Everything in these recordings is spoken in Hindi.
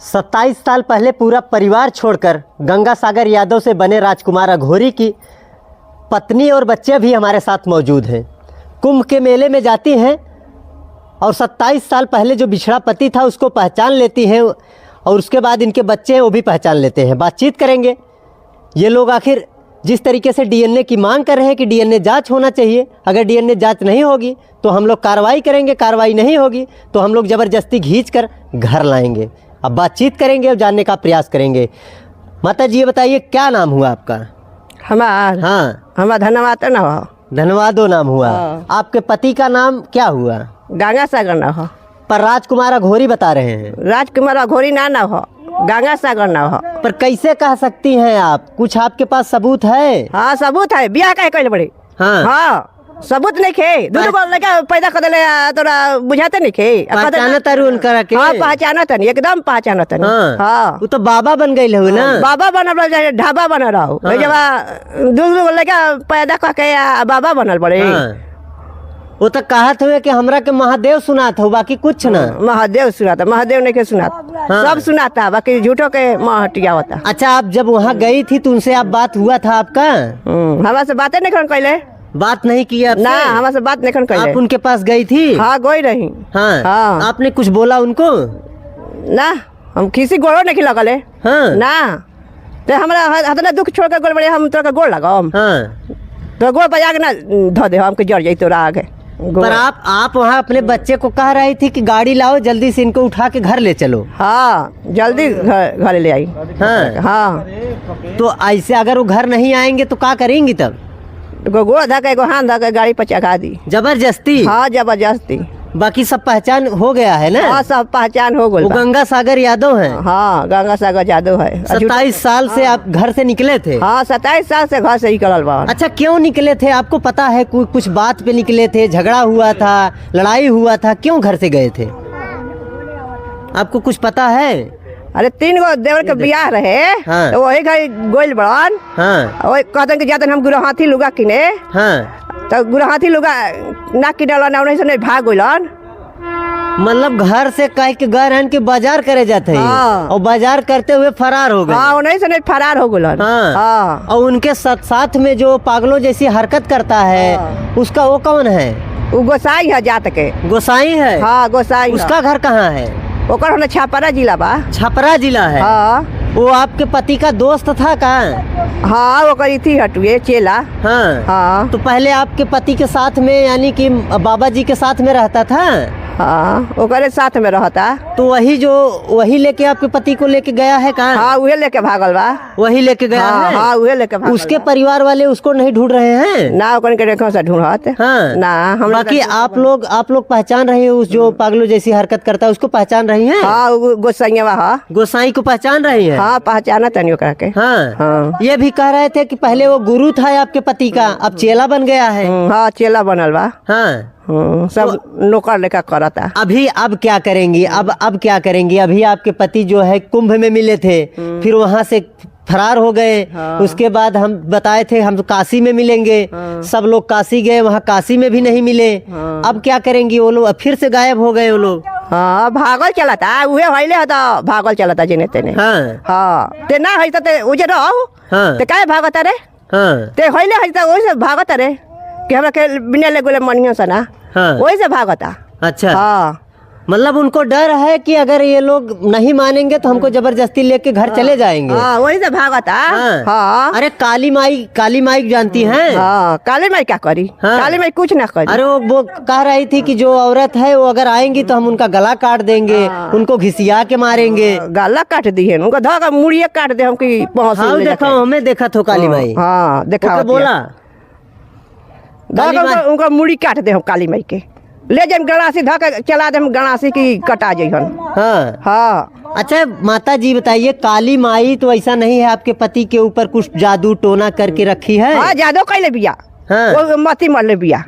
27 साल पहले पूरा परिवार छोड़कर गंगा सागर यादव से बने राजकुमार अघोरी की पत्नी और बच्चे भी हमारे साथ मौजूद हैं। कुंभ के मेले में जाती हैं और 27 साल पहले जो बिछड़ा पति था उसको पहचान लेती हैं और उसके बाद इनके बच्चे हैं वो भी पहचान लेते हैं। बातचीत करेंगे ये लोग आखिर जिस तरीके से डीएनए की मांग कर रहे हैं कि डीएनए जांच होना चाहिए, अगर डीएनए जांच नहीं होगी तो हम लोग कार्रवाई करेंगे, कार्रवाई नहीं होगी तो हम लोग ज़बरदस्ती खींच कर घर लाएंगे। अब बातचीत करेंगे और जानने का प्रयास करेंगे। माता जी ये बताइए क्या नाम हुआ आपका? हमार हाँ, हमार धन्यवाद ना हो। धन्यवादो नाम हुआ। हाँ। आपके पति का नाम क्या हुआ? गंगा सागर ना हो। पर राजकुमार अघोरी बता रहे हैं। राजकुमार अघोरी ना हो, गंगा सागर ना हो। पर कैसे कह सकती हैं आप? कुछ आपके पास सबूत है? हाँ सबूत है, बियाह का कइले बड़ी। हाँ। हाँ सबूत नहीं खे, दूध को लगा पैदा कर देले तोरा बुझाते नहीं खे। पहचानत तारू उनकरा के? हाँ पहचानत नहीं, एकदम पहचानत नहीं। हाँ। हाँ वो तो बाबा बन गई हो ना? बाबा बनल बड़े, ढाबा बनल रहो। हाँ। जब दूध लगा पैदा करके बाबा बनल बड़े। हाँ। वो तो कहत हुए कि हमरा के महादेव सुनात हो, बाकी कुछ ना। महादेव सुनाता, महादेव नहीं के सुनाता। हाँ। सब सुनाता, बाकी झूठों के महटिया होता। अच्छा, आप जब वहाँ गई थी तो उनसे आप बात हुआ था आपका? हमारे से बातें नहीं करन कैले। बात नहीं किया आपसे? ना हमारे से बात नहीं करन कैले। आप उनके पास गई थी? हाँ गई रही। हाँ। हाँ। आपने कुछ बोला उनको? ना हम किसी गोड़ो नहीं लगले। हाँ। ना तो हमारा हतना दुख छोड़ कर गोड़ बड़े हम तोरा गोड़ लगाम। हाँ। तो गोड़ बजा के ना धो दे हमके जड़ जाई तोरा आगे। पर आप वहाँ अपने बच्चे को कह रही थी कि गाड़ी लाओ जल्दी से इनको उठा के घर ले चलो। हाँ जल्दी घर ले आई। हाँ। हाँ तो ऐसे अगर वो घर नहीं आएंगे तो क्या करेंगी तब? गोड़ धके एगो हाथ धके गाड़ी पर चढ़ा दी। जबरदस्ती? हाँ जबरदस्ती। बाकी सब पहचान हो गया है ना? हाँ सब पहचान हो वो गई। गंगा सागर यादव हैं। हाँ गंगा सागर यादव है। 27 साल से आप घर से निकले थे? हाँ 27 साल से घर से निकलल बा। अच्छा, क्यों निकले थे? आपको पता है कुछ बात पे निकले थे, झगड़ा हुआ था, लड़ाई हुआ था, क्यों घर से गए थे? आपको कुछ पता है? अरे 3 गो देवर के बियाह रहे। हाँ। तो वही घर गोइल बड़न। हाँ। वही कहते कि जाते हम गुरहाथी लुगा किने। हाँ। तो गुरहाथी लुगा ना किनल ना उन्हीं से नहीं भाग गइलन। मतलब घर से कह के गए रहन के बाजार करे जाते हैं। हाँ। और बाजार करते हुए फरार हो गए। हाँ उन्हीं से नहीं फरार हो गइलन। हाँ। हाँ। और उनके साथ में जो पागलों जैसी हरकत करता है। हाँ। उसका वो कौन है? वो गोसाई है जात के। गोसाई है? हाँ गोसाई। उसका घर कहाँ है? ओकर होने छापरा जिला बा। छपरा जिला है? हाँ। वो आपके पति का दोस्त था का? हाँ वो करी थी हटुए चेला। हाँ। हाँ। तो पहले आपके पति के साथ में यानी कि बाबा जी के साथ में रहता था? हाँ ओकरे साथ में रहता। तो वही लेके आपके पति को लेके गया है कहाँ? हाँ उहे लेके भागल बा। वही लेके गया हाँ, है? हाँ उहे लेके भागल उसके बा। परिवार वाले उसको नहीं ढूंढ रहे हैं? ना ओकन के रेखा से ढूंढत। हाँ। ना हम बाकी आप लोग पहचान रहे हैं उस जो पागलों जैसी हरकत करता है उसको पहचान रही हैं? हाँ गोसाइया हा। गोसाई को पहचान रही हैं? हाँ पहचाना तनी ओकरा के। हाँ। हाँ। ये भी कह रहे थे कि पहले वो गुरु था आपके पति का, अब चेला बन गया है। हाँ चेला बनल बा। हाँ। सब नौकर लेकर करता। अभी अब क्या करेंगी? अब क्या करेंगी? अभी आपके पति जो है कुंभ में मिले थे, फिर वहाँ से फरार हो गए। हाँ। उसके बाद हम बताए थे हम काशी में मिलेंगे। हाँ। सब लोग काशी गए, वहाँ काशी में भी नहीं मिले। हाँ। अब क्या करेंगी? वो लोग फिर से गायब हो गए वो लोग। हाँ भागल चलता उहे हइले हता, भागल चलता जेने तेने। हाँ। हाँ ते ना हई ते उजे रहो। हाँ। ते काहे भागत रे? हाँ। ते हइले हई त ओइसे भागत रे कि हमरा के बिना ले गोले मनिया से ना। हाँ। ओइसे भागता। अच्छा। हाँ मतलब उनको डर है कि अगर ये लोग नहीं मानेंगे तो हमको जबरदस्ती लेके घर चले जाएंगे। हाँ वही से भागता। हाँ। हाँ। अरे काली माई जानती हैं? हाँ काली माई क्या करी? हाँ। काली माई कुछ ना करी। अरे वो कह रही थी कि जो औरत है वो अगर आएंगी तो हम उनका गला काट देंगे। हाँ। उनको घिसिया के मारेंगे। गला काट दी है उनका, धागा मुड़िया काट दे हम की पहुंच। हाँ देखो, हमें देखा तो काली माई। हाँ देखा बोला धागा उनका मुड़ी काट दे हम काली माई के। ले जन गणासी धागा चला दे हम गणासी की कटा जइहन। हाँ। हाँ। अच्छा माता जी बताइए, काली माई तो ऐसा नहीं है आपके पति के ऊपर कुछ जादू टोना करके रखी है? हाँ जादू कैले बिया। हाँ। वो मती मार ले बिया।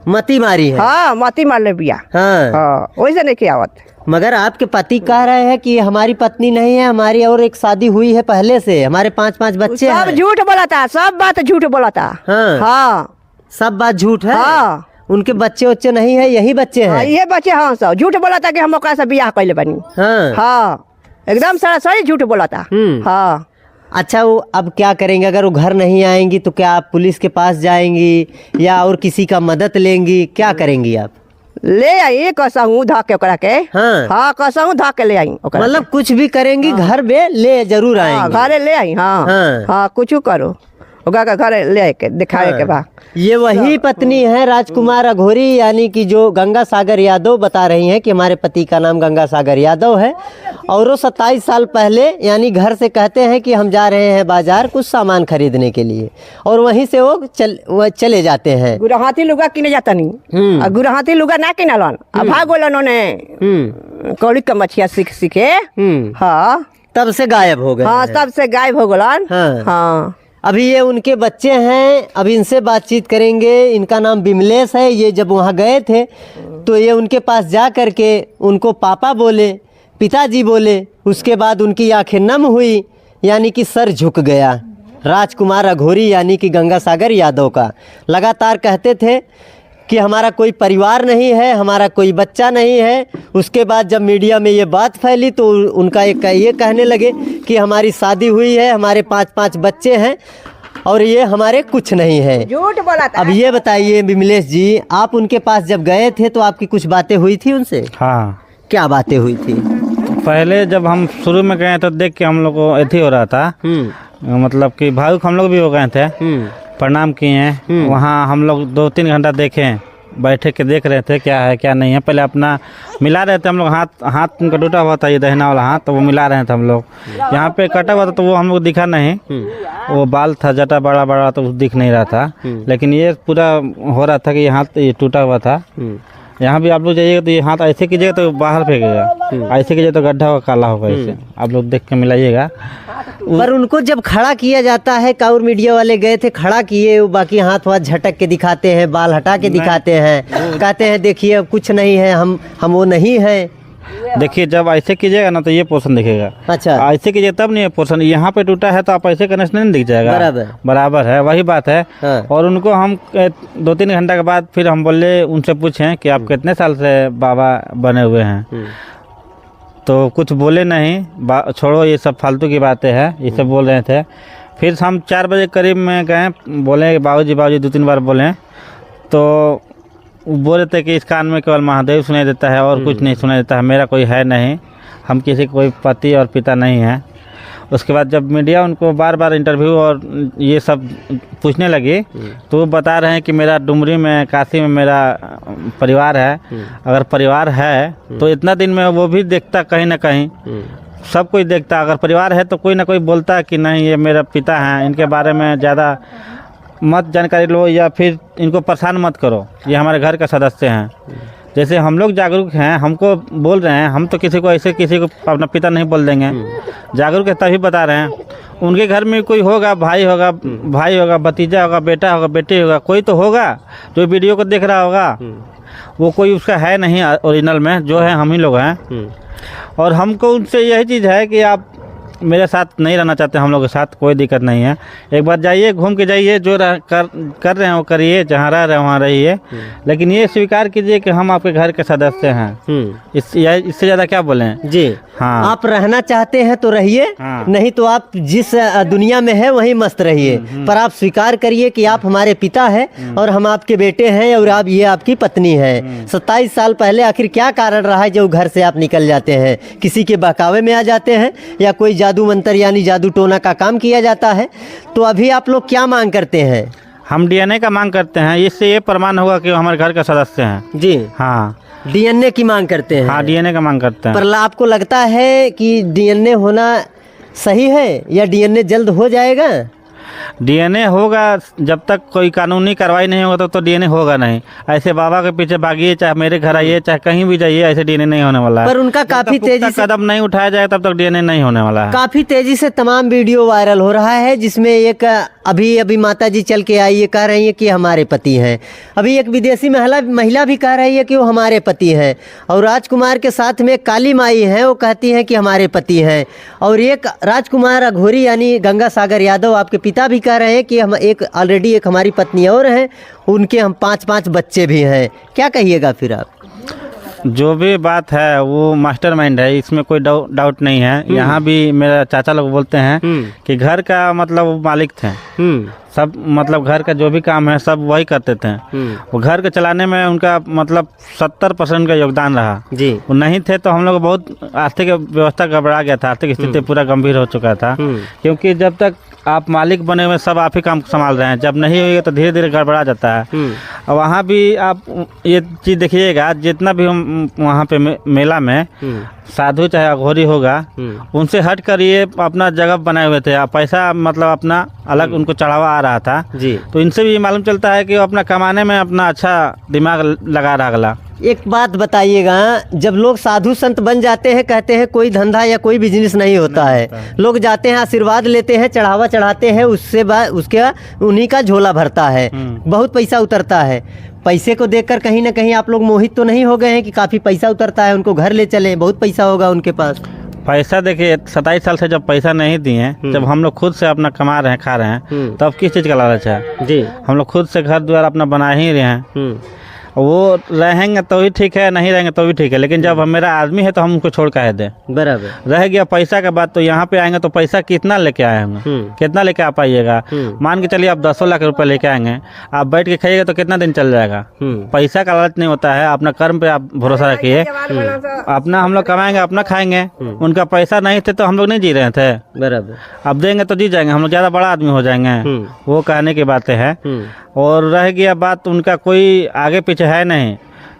मती मारी है? हाँ मती मार ले बिया। हाँ। हाँ वैसे नहीं किया आवत। मगर आपके पति कह रहे हैं कि हमारी पत्नी नहीं है, हमारी और एक शादी हुई है पहले से, हमारे 5 बच्चे सब हैं। झूठ बोला था, सब बात झूठ बोला था। हाँ। हाँ सब बात झूठ है? हाँ। उनके बच्चे उच्चे नहीं है, यही बच्चे हाँ, हैं? ये बच्चे हाँ सब झूठ बोला था कि हम ओकरा से बियाह कैले बनी। हाँ। हाँ एकदम सरासरी झूठ बोला था। हाँ। अच्छा, वो अब क्या करेंगे अगर वो घर नहीं आएंगी तो क्या आप पुलिस के पास जाएंगी या और किसी का मदद लेंगी, क्या करेंगी आप? ले आई कसहूँ धा के ओकरा के। हाँ। हाँ कसहूँ धा के ले आई ओकरा। मतलब कुछ भी करेंगी, घर में ले जरूर हाँ, आएंगी। घरे ले आई। हाँ हाँ। हाँ कुछ करो ओकरा के घरे ले के दिखाए के बा। ये वही पत्नी है राजकुमार अघोरी, यानी कि जो गंगा सागर यादव बता रही हैं कि हमारे पति का नाम गंगा सागर यादव है और वो 27 साल पहले यानी घर से कहते हैं कि हम जा रहे हैं बाजार कुछ सामान खरीदने के लिए और वहीं से वो चले जाते हैं। गुरहाती लुगा किने जाता नहीं और गुरहाती लुगा ना किनलन अब भाग गोलन उन्होंने कौड़ी का मछिया सीखे। हाँ तब से गायब हो गए। हाँ तब से गायब हो गलन। हाँ। हाँ। अभी ये उनके बच्चे हैं, अब इनसे बातचीत करेंगे। इनका नाम बिमलेश है। ये जब वहाँ गए थे तो ये उनके पास जा कर के उनको पापा बोले, पिताजी बोले। उसके बाद उनकी आंखें नम हुई, यानी कि सर झुक गया। राजकुमार अघोरी यानी कि गंगा सागर यादव का लगातार कहते थे कि हमारा कोई परिवार नहीं है, हमारा कोई बच्चा नहीं है। उसके बाद जब मीडिया में ये बात फैली तो उनका ये कहने लगे कि हमारी शादी हुई है, हमारे 5-5 बच्चे हैं और ये हमारे कुछ नहीं है। झूठ बोला था। अब ये बताइए बिमलेश जी, आप उनके पास जब गए थे तो आपकी कुछ बातें हुई थी उनसे? हाँ। क्या बातें हुई थी? पहले जब हम शुरू में गए तो देख के हम लोग को ऐसे हो रहा था, मतलब कि भावुक हम लोग भी हो गए थे। प्रणाम किए हैं। वहाँ हम लोग 2-3 घंटा देखे, बैठे के देख रहे थे क्या है क्या नहीं है। पहले अपना मिला रहे थे हम लोग, हाथ उनका टूटा हुआ था, ये दहिना वाला हाथ, तो वो मिला रहे थे हम लोग। यहाँ पे कटा हुआ था तो वो हम लोग दिखा नहीं, वो बाल था जटा बड़ा बड़ा तो दिख नहीं रहा था। लेकिन ये पूरा हो रहा था कि ये हाथ ये टूटा हुआ था। यहाँ भी आप लोग जाइएगा तो ये हाथ ऐसे कीजिएगा तो बाहर फेंकेगा, ऐसे कीजिए तो गड्ढा होगा, काला होगा। ऐसे आप लोग देख के मिलाइएगा। पर उनको जब खड़ा किया जाता है, काउर मीडिया वाले गए थे, खड़ा किए, बाकी हाथ झटक के दिखाते हैं, बाल हटा के दिखाते हैं, कहते हैं देखिए अब कुछ नहीं है, हम वो नहीं है। देखिए जब ऐसे कीजिएगा ना तो ये पोर्शन दिखेगा। अच्छा। ऐसे कीजिए तब नहीं है पोर्शन, यहाँ पे टूटा है तो आप ऐसे करने से नहीं दिख जाएगा। बराबर है, वही बात है। हाँ। और उनको हम 2-3 घंटा के बाद फिर हम बोले, उनसे पूछें कि आप कितने साल से बाबा बने हुए हैं, तो कुछ बोले नहीं। छोड़ो ये सब फालतू की बातें हैं, ये सब बोल रहे थे। फिर हम 4 बजे करीब में गए, बोले बाबूजी 2-3 बार बोले, तो बोल रहे थे कि इस कान में केवल महादेव सुनाई देता है और कुछ नहीं सुनाई देता है, मेरा कोई है नहीं, हम किसी कोई पति और पिता नहीं है। उसके बाद जब मीडिया उनको बार बार इंटरव्यू और ये सब पूछने लगी तो वो बता रहे हैं कि मेरा डुमरी में काशी में मेरा परिवार है। अगर परिवार है तो इतना दिन में वो भी देखता, कहीं ना कहीं सब कोई देखता। अगर परिवार है तो कोई ना कोई बोलता कि नहीं ये मेरा पिता हैं, इनके बारे में ज़्यादा मत जानकारी लो या फिर इनको परेशान मत करो, ये हमारे घर का सदस्य हैं। जैसे हम लोग जागरूक हैं, हमको बोल रहे हैं, हम तो किसी को ऐसे किसी को अपना पिता नहीं बोल देंगे। जागरूक है तभी बता रहे हैं। उनके घर में कोई होगा, भाई होगा, भतीजा होगा, बेटा होगा, बेटी होगा, कोई तो होगा जो वीडियो को देख रहा होगा। वो कोई उसका है नहीं ओरिजिनल में, जो है हम ही लोग हैं। और हमको उनसे यही चीज़ है कि आप मेरे साथ नहीं रहना चाहते हम लोग के साथ, कोई दिक्कत नहीं है। एक बार जाइए, घूम के जाइए, जो कर रहे हैं वो करिए, जहाँ रह रहे हैं वहाँ रहिए, लेकिन ये स्वीकार कीजिए कि हम आपके घर के सदस्य हैं। इससे ज़्यादा क्या बोलें जी। हाँ, आप रहना चाहते हैं तो रहिए। हाँ। नहीं तो आप जिस दुनिया में है वहीं मस्त रहिए, पर आप स्वीकार करिए कि आप हमारे पिता हैं और हम आपके बेटे हैं और आप ये आपकी पत्नी है। 27 साल पहले आखिर क्या कारण रहा है जो घर से आप निकल जाते हैं? किसी के बहकावे में आ जाते हैं या कोई जादू मंत्र यानी जादू टोना का काम किया जाता है? तो अभी आप लोग क्या मांग करते हैं? हम DNA का मांग करते हैं, इससे ये प्रमाण होगा कि वो हमारे घर का सदस्य हैं जी। हाँ, DNA की मांग करते हैं। हाँ, DNA का मांग करते हैं। पर आपको लगता है कि DNA होना सही है या DNA जल्द हो जाएगा? DNA होगा, जब तक कोई कानूनी कार्रवाई नहीं होगा तो DNA होगा नहीं। ऐसे बाबा के पीछे भागिए, चाहे मेरे घर आइए, चाहे कहीं भी जाइए, ऐसे DNA नहीं होने वाला है। पर उनका काफी तेजी से कदम नहीं उठाया जाए तब तक DNA नहीं होने वाला है। काफी तेजी से तमाम वीडियो वायरल हो रहा है, जिसमें एक अभी माता जी चल के आई, ये कह रही है कि हमारे पति हैं। अभी एक विदेशी महिला भी कह रही है कि वो हमारे पति हैं। और राजकुमार के साथ में काली माई है, वो कहती हैं कि हमारे पति हैं। और एक राजकुमार अघोरी यानी गंगा सागर यादव आपके पिता पिता भी कह रहे हैं कि हम ऑलरेडी एक हमारी पत्नी और हैं, उनके हम 5-5 बच्चे भी हैं। क्या कहिएगा फिर आप? जो भी बात है वो मास्टरमाइंड है, इसमें कोई डाउट नहीं है। यहाँ भी मेरा चाचा लोग बोलते हैं कि घर का मतलब वो मालिक थे, सब मतलब घर का जो भी काम है सब वही करते थे। वो घर के चलाने में उनका मतलब 70% का योगदान रहा जी। वो नहीं थे तो हम लोग बहुत आर्थिक व्यवस्था गड़बड़ा गया था, आर्थिक स्थिति पूरा गंभीर हो चुका था। क्योंकि जब तक आप मालिक बने हुए सब आप ही काम संभाल रहे हैं, जब नहीं होगा तो धीरे धीरे गड़बड़ा जाता है। और वहाँ भी आप ये चीज़ देखिएगा, जितना भी हम वहाँ पे मेला में साधु चाहे अघोरी होगा, उनसे हट कर ये अपना जगह बनाए हुए थे। पैसा मतलब अपना अलग उनको चढ़ावा आ रहा था जी। तो इनसे भी मालूम चलता है कि वो अपना कमाने में अपना अच्छा दिमाग लगा रहा अगला। एक बात बताइएगा, जब लोग साधु संत बन जाते हैं, कहते हैं कोई धंधा या कोई बिजनेस नहीं होता है, लोग जाते हैं आशीर्वाद लेते हैं, चढ़ावा चढ़ाते हैं, उससे बाद उसके उन्हीं का झोला भरता है, बहुत पैसा उतरता है। पैसे को देखकर कहीं ना कहीं आप लोग मोहित तो नहीं हो गए हैं कि काफ़ी पैसा उतरता है, उनको घर ले चले, बहुत पैसा होगा उनके पास? पैसा देखिए 27 साल से जब पैसा नहीं दिए, जब हम लोग खुद से अपना कमा रहे हैं, खा रहे हैं, तब किस चीज़ का लालच है जी? हम लोग खुद से घर द्वार अपना बना ही रहे हैं। वो रहेंगे तो भी ठीक है, नहीं रहेंगे तो भी ठीक है, लेकिन जब हम मेरा आदमी है तो हम उनको छोड़ कर दें। बराबर। रह गया पैसा का बात, तो यहाँ पे आएंगे तो पैसा कितना लेके आए होंगे, कितना लेके आ पाइएगा? मान के चलिए आप 10 लाख रुपए लेके आएंगे, आप बैठ के खाइएगा तो कितना दिन चल जाएगा? पैसा का लालच नहीं होता है, अपना कर्म पे आप भरोसा रखिए। अपना हम लोग कमाएंगे, अपना खाएंगे, उनका पैसा नहीं थे तो हम लोग नहीं जी रहे थे। बराबर। अब देंगे तो जी जाएंगे, हम लोग ज़्यादा बड़ा आदमी हो जाएंगे, वो कहने की बातें हैं। और रह गया बात, उनका कोई आगे पीछे है नहीं,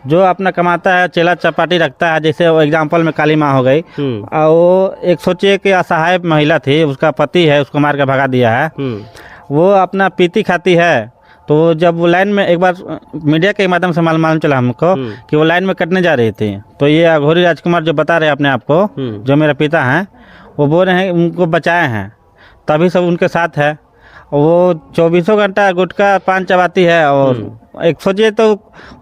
जो अपना कमाता है चेला चपाटी रखता है। जैसे वो एग्जाम्पल में काली माँ हो गई, और वो एक सोचिए कि असहाय महिला थी, उसका पति है उसको मार कर भगा दिया है, वो अपना पीती खाती है। तो जब वो लाइन में, एक बार मीडिया के माध्यम से मालूम चला हमको कि वो लाइन में कटने जा रही थी, तो ये अघोरी राजकुमार जो बता रहे हैं अपने आप को, जो मेरा पिता हैं, वो बोल रहे हैं उनको बचाए हैं, तभी सब उनके साथ है। वो 24 घंटा गुटखा पान चबाती है, और एक सोचिए तो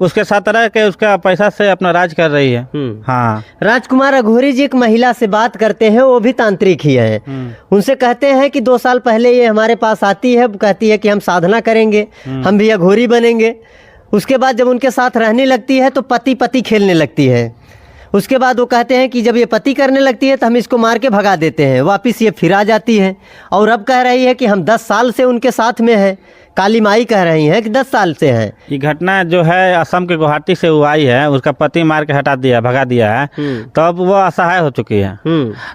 उसके साथ रह के उसका पैसा से अपना राज कर रही है। हाँ, राजकुमार अघोरी जी एक महिला से बात करते हैं, वो भी तांत्रिक ही है। उनसे कहते हैं कि 2 साल पहले ये हमारे पास आती है, कहती है कि हम साधना करेंगे, हम भी अघोरी बनेंगे। उसके बाद जब उनके साथ रहने लगती है तो पति पति खेलने लगती है। उसके बाद वो कहते हैं कि जब ये पति करने लगती है तो हम इसको मार के भगा देते हैं, वापस ये फिर आ जाती है। और अब कह रही है कि हम 10 साल से उनके साथ में है। काली माई कह रही हैं कि 10 साल से है। ये घटना जो है असम के गुवाहाटी से वो आई है, उसका पति मार के हटा दिया, भगा दिया है, तो अब वो असहाय हो चुकी है।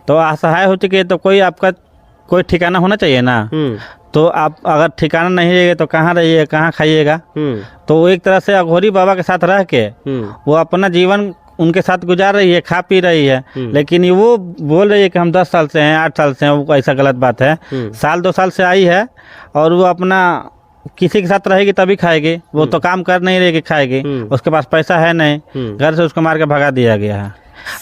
तो असहाय हो चुकी है तो कोई आपका कोई ठिकाना होना चाहिए ना। तो आप अगर ठिकाना नहीं रहेगा तो कहाँ रहिएगा, कहाँ खाइएगा? तो वो एक तरह से अघोरी बाबा के साथ रह के वो अपना जीवन उनके साथ गुजार रही है, खा पी रही है। लेकिन वो बोल रही है कि हम 10 साल से हैं, 8 साल से हैं, वो ऐसा गलत बात है। 1-2 साल से आई है और वो अपना किसी के साथ रहेगी तभी खाएगी, वो तो काम कर नहीं रहेगी, खाएगी। उसके पास पैसा है नहीं, घर से उसको मार के भगा दिया गया है।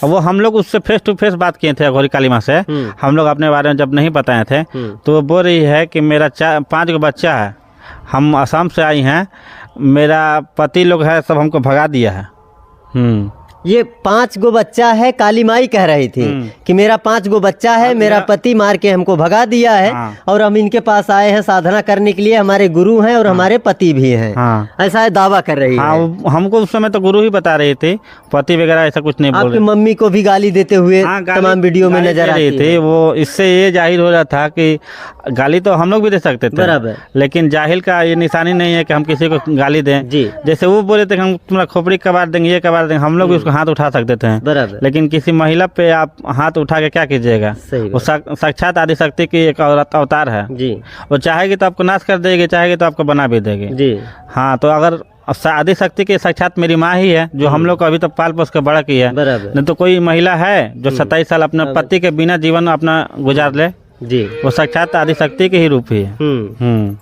वो हम लोग उससे फेस टू फेस बात किए थे अघोरी काली माँ से, हम लोग अपने बारे में जब नहीं बताए थे, तो वो बोल रही है कि मेरा 5 बच्चा है, हम असम से आई हैं, मेरा पति लोग है सब हमको भगा दिया है। ये 5 बच्चा है, काली माई कह रही थी कि मेरा 5 बच्चा है, मेरा पति मार के हमको भगा दिया है। और हम इनके पास आए हैं साधना करने के लिए, हमारे गुरु हैं और हमारे पति भी हैं। ऐसा दावा कर रही है। हमको उस समय तो गुरु ही बता रहे थे, पति वगैरह ऐसा कुछ नहीं बोल रहे। आपकी मम्मी को भी गाली देते हुए तमाम वीडियो में नजर आती थे। वो इससे ये जाहिर हो रहा था कि गाली तो हम लोग भी दे सकते थे, बराबर, लेकिन जाहिल का ये निशानी नहीं है कि हम किसी को गाली दें। जैसे वो बोले थे हम तुम्हारा खोपड़ी कबाड़ देंगे, ये कबाड़ देंगे, हम लोग भी उसको हाथ उठा सकते थे, बराबर। लेकिन किसी महिला पे आप हाथ उठा के क्या कीजिएगा? वो साक्षात आदिशक्ति की एक औरत अवतार है जी। वो चाहेगी तो आपको नाश कर देगी, चाहेगी तो आपको बना भी देगी जी। हाँ, तो अगर आदिशक्ति की साक्षात मेरी माँ ही है जो हम लोग को अभी तक पाल पोस के बड़ा की है, नहीं तो कोई महिला है जो 27 साल अपने पति के बिना जीवन अपना गुजार ले जी। वो साक्षात आदिशक्ति के ही रूप ही है।